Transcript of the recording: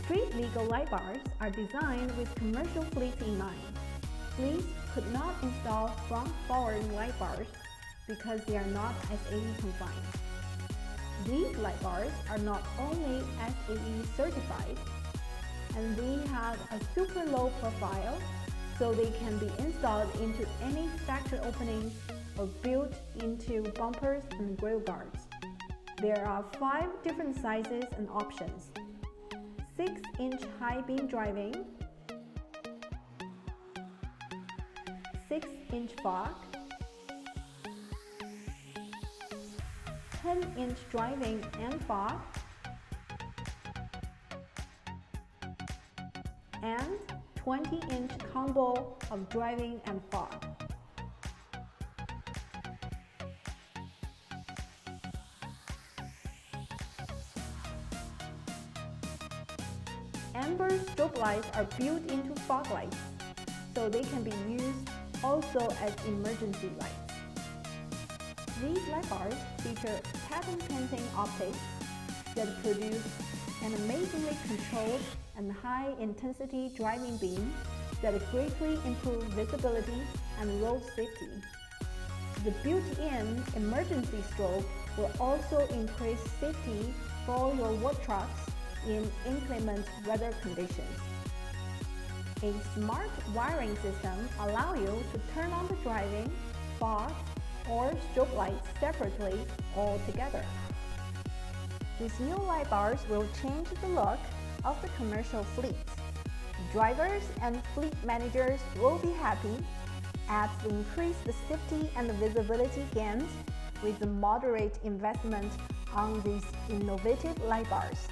Street legal light bars are designed with commercial fleets in mind. Fleets could not install front-forward light bars because they are not SAE compliant. These light bars are not only SAE certified, and they have a super low profile, so they can be installed into any factory openings or built into bumpers and grille guards. There are 5 different sizes and options: 6-inch high beam driving, 6-inch fog, 10-inch driving and fog, and 20-inch combo of driving and fog. Amber strobe lights are built into fog lights, so they can be used also as emergency lights. These light bars feature patent pending optics that produce an amazingly controlled and high-intensity driving beam that greatly improve visibility and road safety. The built-in emergency strobe will also increase safety for your work trucks in inclement weather conditions. A smart wiring system allows you to turn on the driving, fog, or strobe lights separately or together. These new light bars will change the look of the commercial fleet. Drivers and fleet managers will be happy as they increase the safety and the visibility gains with the moderate investment on these innovative light bars.